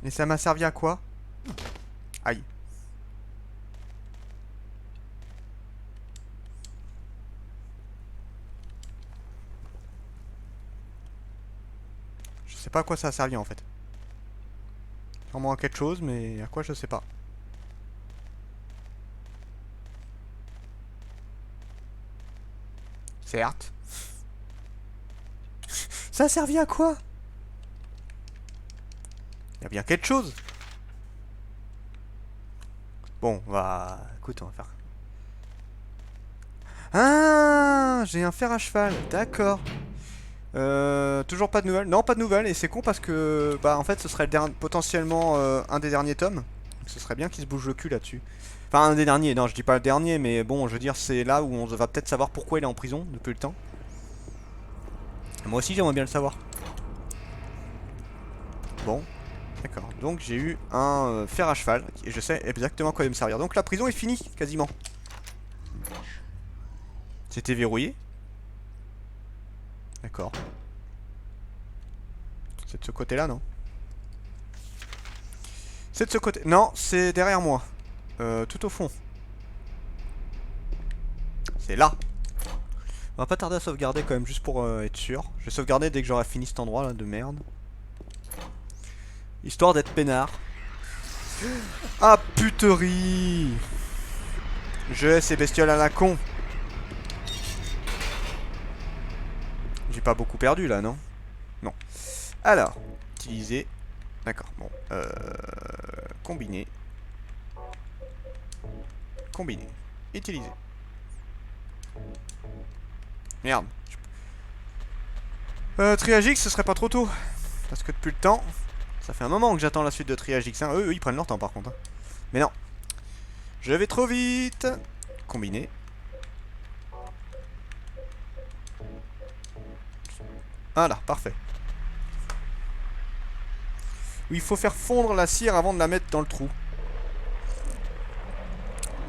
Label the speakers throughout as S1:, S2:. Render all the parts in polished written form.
S1: Et ça m'a servi à quoi? Aïe. Je sais pas à quoi ça a servi en fait. Sûrement à quelque chose, mais à quoi je sais pas. Certes. Ça a servi à quoi? Il y a bien quelque chose. Bon, bah... Écoute, on va faire... Ah, j'ai un fer à cheval, d'accord. Toujours pas de nouvelles. Non, pas de nouvelles, et c'est con parce que... Bah, en fait, ce serait potentiellement un des derniers tomes. Donc ce serait bien qu'il se bouge le cul là-dessus. Enfin, un des derniers, non, je dis pas le dernier, mais bon, je veux dire, c'est là où on va peut-être savoir pourquoi il est en prison depuis le temps. Moi aussi, j'aimerais bien le savoir. Bon, d'accord. Donc j'ai eu un fer à cheval et je sais exactement à quoi il va me servir. Donc la prison est finie, quasiment. C'était verrouillé. D'accord. C'est de ce côté-là, non? C'est de ce côté. Non, c'est derrière moi. Tout au fond. C'est là. On va pas tarder à sauvegarder quand même, juste pour être sûr. Je vais sauvegarder dès que j'aurai fini cet endroit là de merde. Histoire d'être peinard. Ah puterie! Je hais ces bestioles à la con. J'ai pas beaucoup perdu là, non? Non. Alors, utiliser. D'accord, bon. Combiner. Combiner. Utiliser. Merde. Triagix, ce serait pas trop tôt. Parce que depuis le temps, ça fait un moment que j'attends la suite de Triagix. Hein. Eux, ils prennent leur temps par contre. Hein. Mais non. Je vais trop vite. Combiner. Voilà, parfait. Oui, il faut faire fondre la cire avant de la mettre dans le trou.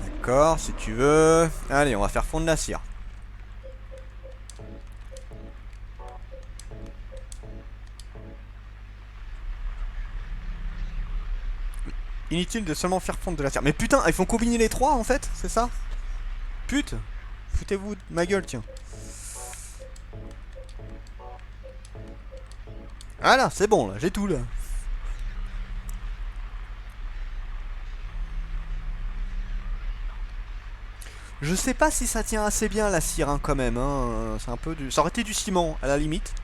S1: D'accord, si tu veux. Allez, on va faire fondre la cire. Inutile de seulement faire fondre de la cire. Mais putain, ils font combiner les trois en fait, c'est ça? Pute. Foutez-vous de ma gueule, tiens. Voilà, c'est bon là, j'ai tout là. Je sais pas si ça tient assez bien la cire hein, quand même. Hein. C'est un peu du... Ça aurait été du ciment à la limite.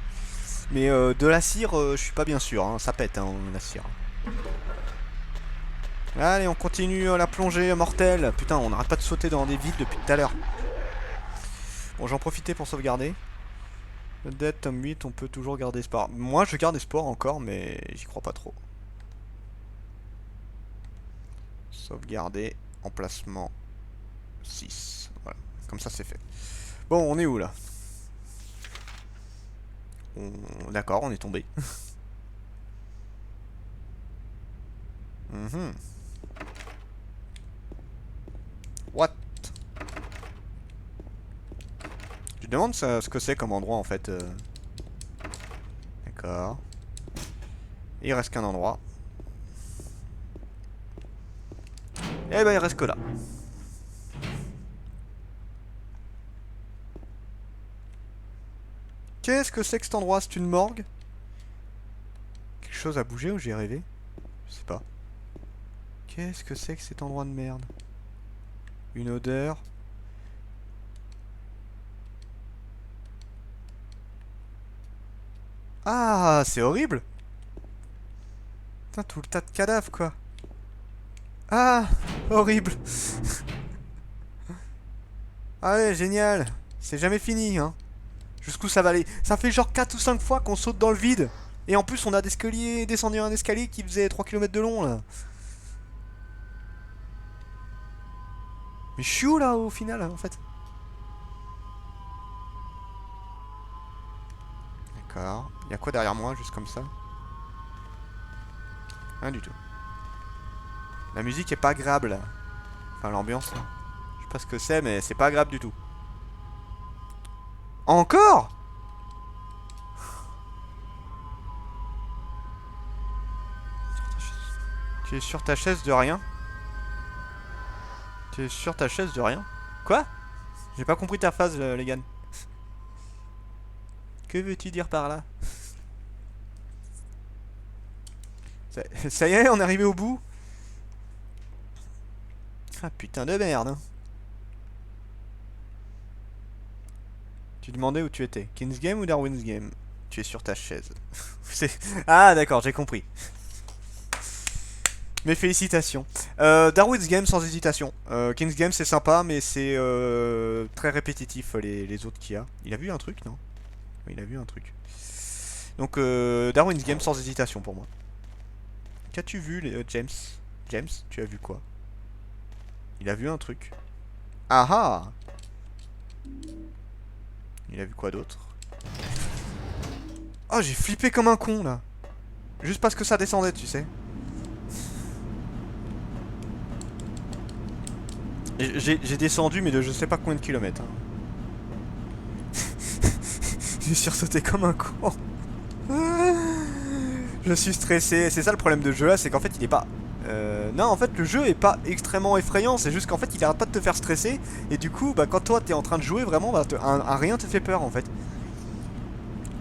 S1: Mais de la cire, je suis pas bien sûr. Hein. Ça pète hein, la cire. Allez, on continue la plongée mortelle. Putain, on n'arrête pas de sauter dans des vides depuis tout à l'heure. Bon, j'en profitais pour sauvegarder. Dead tome 8, on peut toujours garder espoir. Moi, je garde espoir encore, mais j'y crois pas trop. Sauvegarder. Emplacement 6. Voilà, comme ça c'est fait. Bon, on est où là? D'accord, on est tombé. Mhm. What? Je demande ce que c'est comme endroit en fait. D'accord. Il reste qu'un endroit. Eh ben il reste que là. Qu'est-ce que c'est que cet endroit? C'est une morgue? Quelque chose a bougé ou j'ai rêvé? Je sais pas. Qu'est-ce que c'est que cet endroit de merde? Une odeur. Ah, c'est horrible! Putain, tout le tas de cadavres quoi. Ah, horrible! Allez, génial! C'est jamais fini, hein. Jusqu'où ça va aller? Ça fait genre 4 ou 5 fois qu'on saute dans le vide. Et en plus, on a descendu un escalier qui faisait 3 km de long là. Mais je suis où là au final en fait? D'accord. Il y a quoi derrière moi, juste comme ça? Rien du tout. La musique est pas agréable là. Enfin, l'ambiance là. Je sais pas ce que c'est, mais c'est pas agréable du tout. Encore? Tu es sur ta chaise de rien. Tu es sur ta chaise de rien. Quoi? J'ai pas compris ta phrase, Legan. Que veux-tu dire par là? Ça y est, on est arrivé au bout. Ah putain de merde. Hein. Tu demandais où tu étais. King's Game ou Darwin's Game? Tu es sur ta chaise. Ah d'accord, j'ai compris. Mes félicitations. Darwin's Game sans hésitation. King's Game c'est sympa mais c'est très répétitif les autres qu'il y a. Il a vu un truc non? Oui, il a vu un truc. Donc Darwin's Game sans hésitation pour moi. Qu'as-tu vu James? James, tu as vu quoi? Il a vu un truc. Ah ah! Il a vu quoi d'autre? Oh j'ai flippé comme un con là. Juste parce que ça descendait tu sais. J'ai descendu mais de je sais pas combien de kilomètres. Hein. J'ai sursauté comme un con. Je suis stressé. C'est ça le problème de ce jeu là, c'est qu'en fait il est pas... non en fait le jeu est pas extrêmement effrayant, c'est juste qu'en fait il arrête pas de te faire stresser. Et du coup bah quand toi t'es en train de jouer vraiment bah, un rien te fait peur en fait.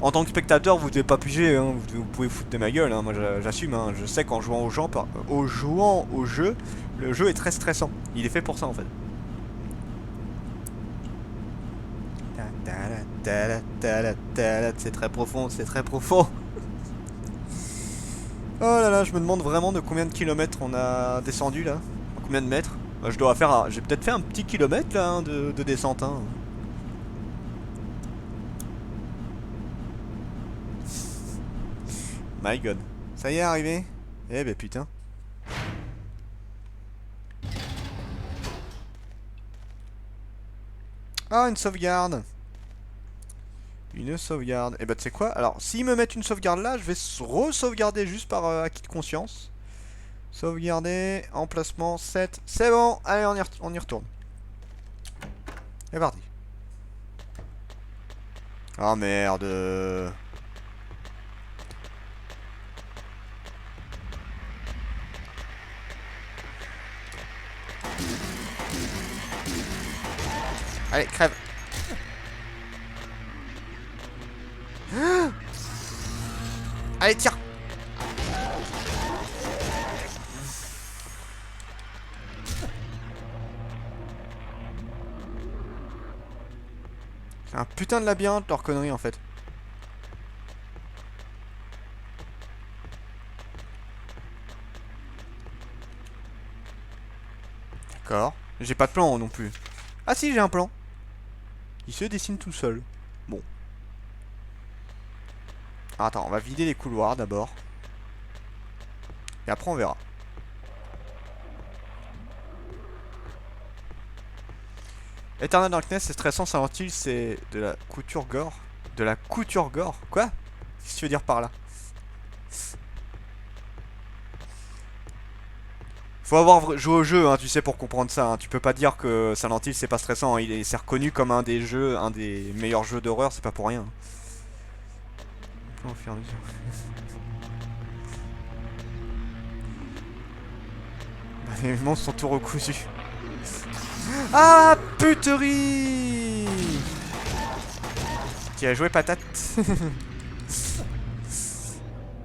S1: En tant que spectateur vous devez pas piger, hein. Vous pouvez foutre de ma gueule, hein. Moi j'assume, hein. Je sais qu'en jouant jouant au jeu, le jeu est très stressant. Il est fait pour ça en fait. C'est très profond, c'est très profond. Oh là là, je me demande vraiment de combien de kilomètres on a descendu là. Combien de mètres? Bah, je dois faire. J'ai peut-être fait un petit kilomètre là hein, de descente. Hein. My god. Ça y est, arrivé? Eh ben putain. Ah, une sauvegarde. Une sauvegarde. Et bah tu sais quoi? Alors, s'ils me mettent une sauvegarde là, je vais re-sauvegarder juste par acquis de conscience. Sauvegarder, emplacement 7. C'est bon, allez on y retourne. C'est parti. Ah merde. Allez, crève. Allez, tire. C'est un putain de labyrinthe leur connerie en fait. D'accord. J'ai pas de plan non plus. Ah si, j'ai un plan. Il se dessine tout seul. Bon. Alors, attends, on va vider les couloirs d'abord. Et après on verra. Eternal Darkness, c'est stressant, Silent Hill, c'est de la couture gore. De la couture gore? Quoi? Qu'est-ce que tu veux dire par là? Faut avoir joué au jeu, hein, tu sais, pour comprendre ça. Hein. Tu peux pas dire que Silent Hill c'est pas stressant. Hein. C'est reconnu comme un des jeux, un des meilleurs jeux d'horreur, c'est pas pour rien. Les monstres sont tout recousus. Ah, puterie! Qui a joué patate?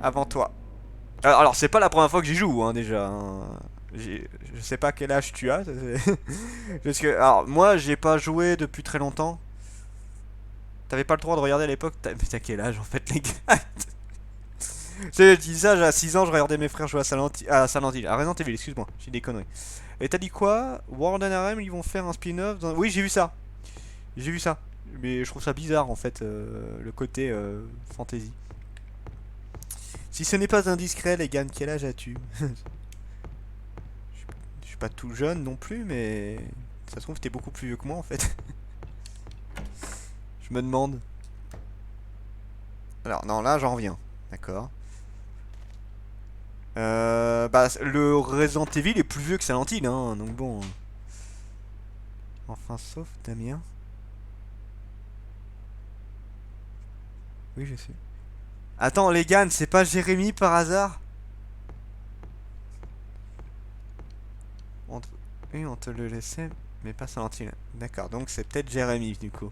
S1: Avant toi. Alors, c'est pas la première fois que j'y joue, hein, déjà. Hein. Je sais pas quel âge tu as. Parce que, alors, moi, j'ai pas joué depuis très longtemps. T'avais pas le droit de regarder à l'époque. Mais t'as quel âge, en fait, les gars? Je dis ça, j'ai 6 ans, je regardais mes frères jouer à Silent Hill. À Resident Evil, excuse-moi, j'ai des conneries. Et t'as dit quoi? World and Harem, ils vont faire un spin-off dans... Oui, j'ai vu ça. J'ai vu ça. Mais je trouve ça bizarre, en fait, le côté fantasy. Si ce n'est pas indiscret, les gars, quel âge as-tu? Je suis pas tout jeune non plus, mais... Ça se trouve, t'es beaucoup plus vieux que moi, en fait. Je me demande. Alors, non, là, j'en reviens. D'accord. Bah, le Resident Evil est plus vieux que Silent Hill, hein, donc bon. Enfin, sauf Damien. Oui, je sais. Attends, les gars, c'est pas Jérémy par hasard? On te... Oui, on te le laissait, mais pas Salentine. D'accord, donc c'est peut-être Jérémy du coup.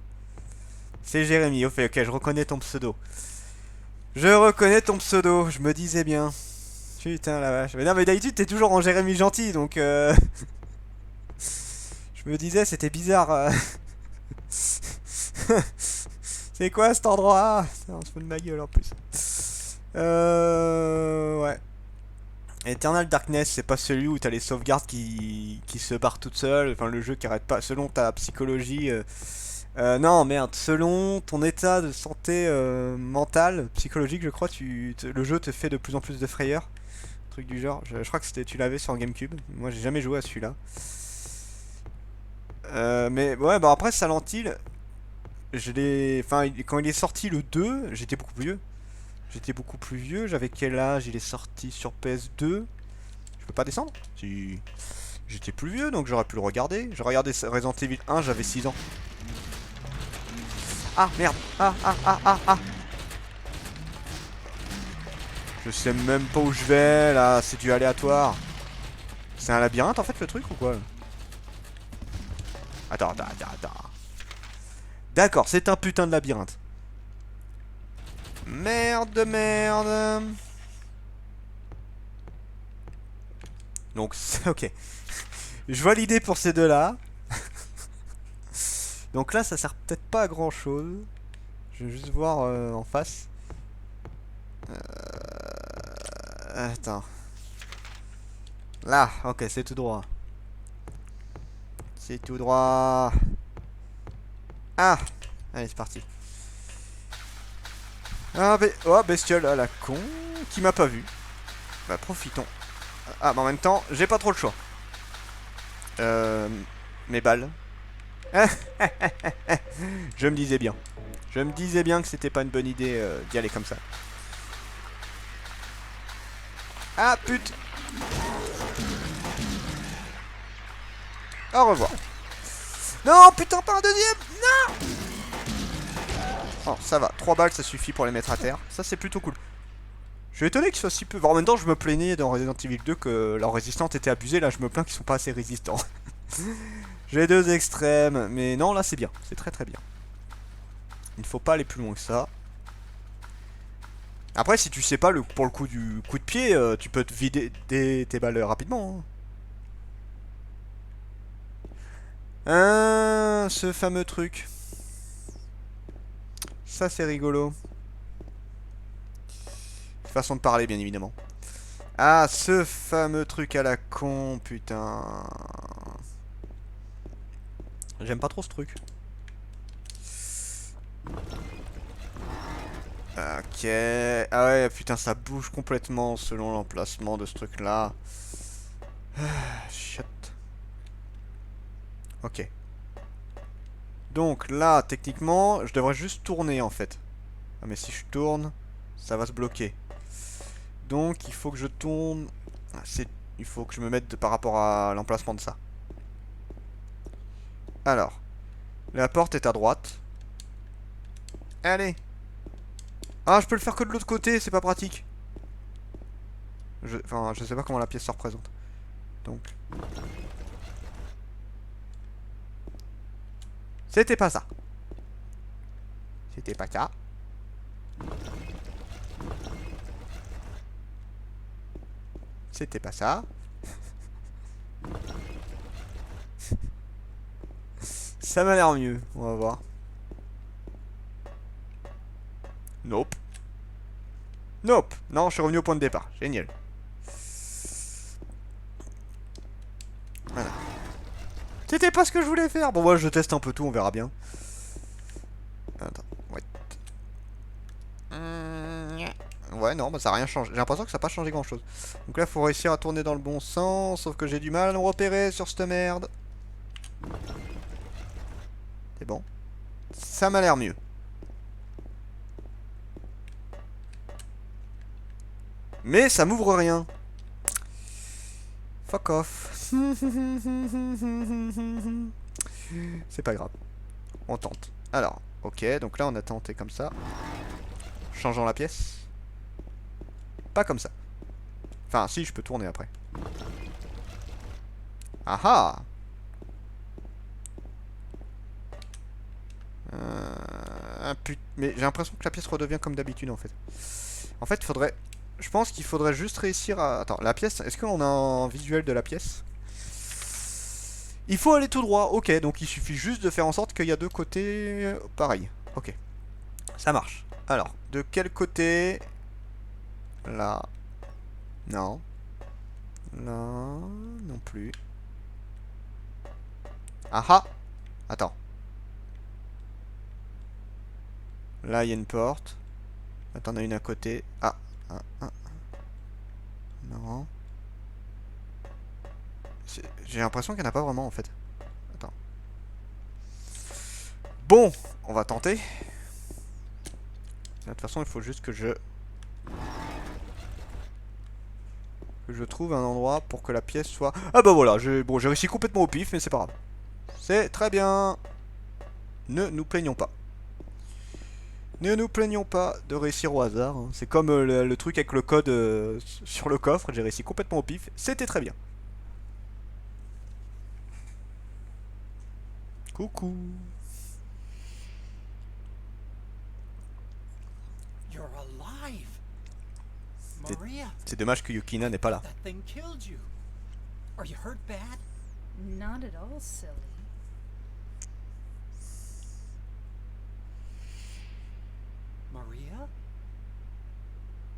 S1: C'est Jérémy, ok, ok, je reconnais ton pseudo. Je reconnais ton pseudo, je me disais bien. Putain la vache. Mais non, mais d'habitude t'es toujours en Jérémy gentil, donc je me disais c'était bizarre. C'est quoi cet endroit? On se fout de ma gueule en plus. Ouais. Eternal Darkness, c'est pas celui où t'as les sauvegardes qui se barrent toutes seules. Enfin, le jeu qui arrête pas. Selon ta psychologie. Non, merde. Selon ton état de santé mentale, psychologique, je crois, le jeu te fait de plus en plus de frayeur. Truc du genre. Je crois que tu l'avais sur GameCube. Moi, j'ai jamais joué à celui-là. Mais ouais, bah après, Silent Hill, je l'ai. Enfin, quand il est sorti le 2, j'étais beaucoup plus vieux. J'étais beaucoup plus vieux. J'avais quel âge? Il est sorti sur PS2. Je peux pas descendre? Si. J'étais plus vieux, donc j'aurais pu le regarder. J'ai regardé Resident Evil 1, j'avais 6 ans. Ah, merde. Ah, ah, ah, ah, ah. Je sais même pas où je vais, là. C'est du aléatoire. C'est un labyrinthe, en fait, le truc, ou quoi? Attends, attends, attends, attends. D'accord, c'est un putain de labyrinthe. Merde, merde. Donc, ok. Je vois l'idée pour ces deux-là. Donc là, ça sert peut-être pas à grand-chose. Je vais juste voir en face. Attends. Là, ok, c'est tout droit. C'est tout droit. Ah! Allez, c'est parti. Ah, oh, bestiole, à la con. Qui m'a pas vu. Bah, profitons. Ah, mais en même temps, j'ai pas trop le choix. Mes balles. Je me disais bien. Je me disais bien que c'était pas une bonne idée d'y aller comme ça. Ah, pute! Au revoir. Non, putain, pas un deuxième! Non! Oh, ça va. 3 balles, ça suffit pour les mettre à terre. Ça, c'est plutôt cool. Je suis étonné qu'ils soient si peu. Bon, en même temps, je me plaignais dans Resident Evil 2 que leur résistance était abusée. Là, je me plains qu'ils sont pas assez résistants. J'ai deux extrêmes. Mais non, là, c'est bien. C'est très très bien. Il ne faut pas aller plus loin que ça. Après, si tu sais pas, pour le coup du coup de pied, tu peux te vider tes balles rapidement. Hein. Ce fameux truc. Ça, c'est rigolo. Façon de parler, bien évidemment. Ah, ce fameux truc à la con, putain. J'aime pas trop ce truc. Ok. Ah ouais, putain, ça bouge complètement selon l'emplacement de ce truc-là. Shit. Ok. Donc là, techniquement, je devrais juste tourner en fait. Ah, mais si je tourne, ça va se bloquer. Donc il faut que je tourne. Il faut que je me mette par rapport à l'emplacement de ça. Alors, la porte est à droite. Allez. Ah, je peux le faire que de l'autre côté, c'est pas pratique. Enfin, je sais pas comment la pièce se représente. Donc. C'était pas ça. C'était pas ça. C'était pas ça. Ça m'a l'air mieux, on va voir. Nope. Nope. Non, je suis revenu au point de départ. Génial. Voilà. C'était pas ce que je voulais faire. Bon, moi, je teste un peu tout, on verra bien. Attends, ouais. Ouais, non, bah ça a rien changé. J'ai l'impression que ça n'a pas changé grand chose. Donc là, il faut réussir à tourner dans le bon sens. Sauf que j'ai du mal à me repérer sur cette merde. C'est bon. Ça m'a l'air mieux. Mais ça m'ouvre rien. Fuck off. C'est pas grave. On tente. Alors, ok, donc là on a tenté comme ça. Changeant la pièce. Pas comme ça. Enfin, si, je peux tourner après. Ah ah. Mais j'ai l'impression que la pièce redevient comme d'habitude en fait. En fait, il faudrait... Je pense qu'il faudrait juste réussir à... Attends, la pièce... Est-ce qu'on a un visuel de la pièce? Il faut aller tout droit. Ok, donc il suffit juste de faire en sorte qu'il y a deux côtés... pareil. Ok. Ça marche. Alors, de quel côté? Là. Non. Là. Non plus. Ah ah. Attends. Là, il y a une porte. Là, t'en as une à côté. Ah. Ah, ah. Non. J'ai l'impression qu'il n'y en a pas vraiment en fait. Attends. Bon, on va tenter. De toute façon, il faut juste que je trouve un endroit pour que la pièce soit... Ah bah voilà, bon, j'ai réussi complètement au pif, mais c'est pas grave. C'est très bien. Ne nous plaignons pas. Ne nous plaignons pas de réussir au hasard. Hein. C'est comme le truc avec le code sur le coffre. J'ai réussi complètement au pif. C'était très bien. Coucou.
S2: You're alive. Maria,
S1: C'est dommage que Yukina n'est pas là.
S2: that thing killed you. Are you hurt bad?
S3: Not at all, silly.
S2: Maria?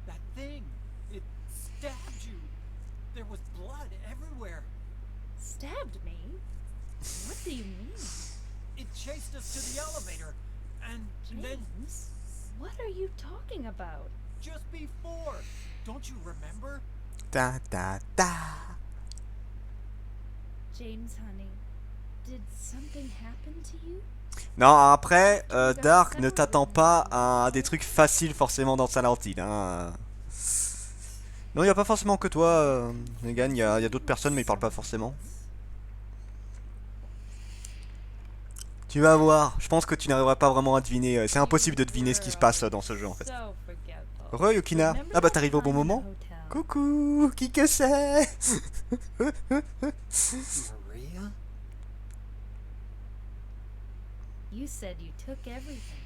S2: That thing, it stabbed you. There was blood everywhere.
S3: Stabbed me? What do you mean?
S2: It chased us to the elevator. And then
S3: James? What are you talking about?
S2: just before, don't you remember?
S1: Ta ta ta.
S3: James, honey, did something happen to you?
S1: Non, après, Dark, ne t'attends pas à des trucs faciles forcément dans Silent Hill. Hein. Non, il n'y a pas forcément que toi, Megan. Il y a d'autres personnes, mais ils parlent pas forcément. Tu vas voir. Je pense que tu n'arriveras pas vraiment à deviner. C'est impossible de deviner ce qui se passe dans ce jeu en fait.
S3: So forgetful.
S1: Re Yukina. Ah bah t'arrives au bon moment. Coucou. Qui que c'est?
S2: Maria?
S3: You said you took everything.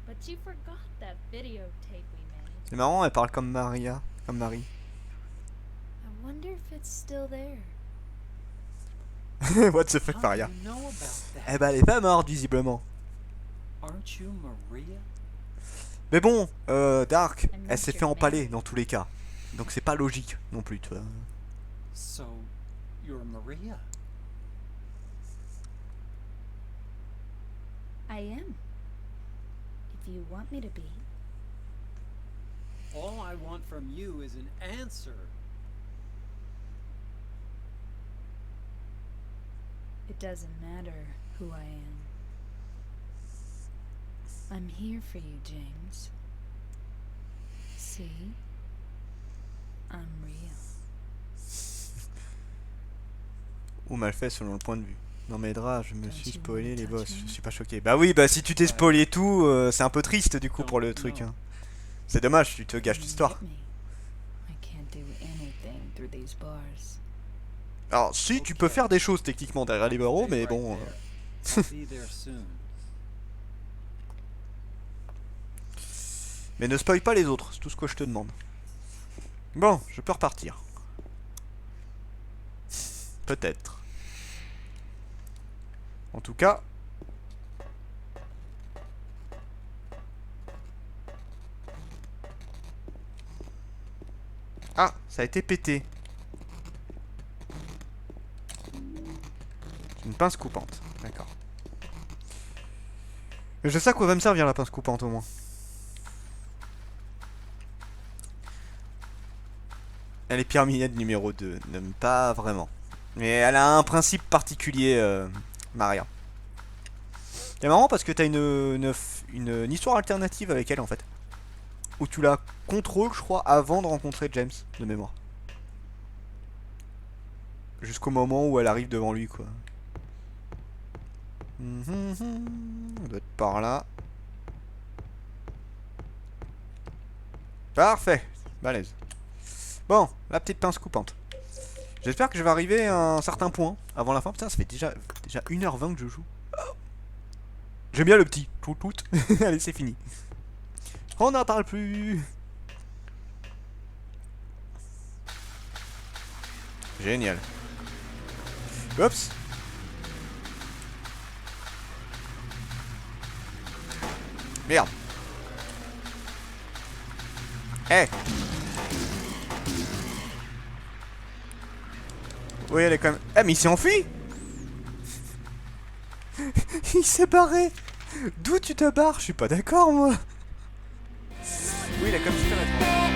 S3: But you forgot that videotape we made.
S1: C'est marrant, elle parle comme Maria. Comme Marie.
S3: I wonder if it's still there.
S1: What the fuck,
S2: How do
S1: Maria?
S2: you know about that?
S1: Eh bah elle est pas morte visiblement.
S2: Aren't you Maria?
S1: Mais bon, Dark, elle s'est fait empaler dans tous les cas. Donc c'est pas logique non plus, tu vois.
S2: So, you're Maria?
S3: I am. If you want me to be.
S2: All I want from you is an answer.
S3: It doesn't matter who I am. I'm here for you, James. See? I'm real.
S1: Ou mal fait selon le point de vue. Non mais Dra, je me
S3: Don't
S1: suis
S3: you
S1: spoilé
S3: wanna
S1: les
S3: touch
S1: boss,
S3: me?
S1: je suis pas choqué. Bah oui, bah si tu t'es spoilé tout, c'est un peu triste du coup pour le truc. Hein. C'est dommage, tu te gâches
S3: Come
S1: l'histoire.
S3: get me. I can't do anything through these bars.
S1: Alors si, tu peux faire des choses techniquement derrière les barreaux, mais bon...
S2: I'll be there soon.
S1: Mais ne spoil pas les autres, c'est tout ce que je te demande. Bon, je peux repartir. Peut-être. En tout cas... Ah, ça a été pété. Une pince coupante, d'accord. Mais je sais à quoi va me servir la pince coupante au moins. Elle est pyramide numéro 2, n'aime pas vraiment. Mais elle a un principe particulier, Maria. C'est marrant parce que t'as une histoire alternative avec elle en fait. Où tu la contrôles, je crois, avant de rencontrer James, de mémoire. Jusqu'au moment où elle arrive devant lui, quoi. On doit être par là. Parfait. Balèze. Bon, la petite pince coupante. J'espère que je vais arriver à un certain point avant la fin. Putain, ça fait déjà 1h20 que je joue. J'aime bien le petit. Tout. Allez, c'est fini. On n'en parle plus. Génial. Oups. Merde. Eh. Oui, elle est quand même... Eh, mais il s'est enfui. Il s'est barré. D'où tu te barres? Je suis pas d'accord, moi. Oui, il a comme super étrange.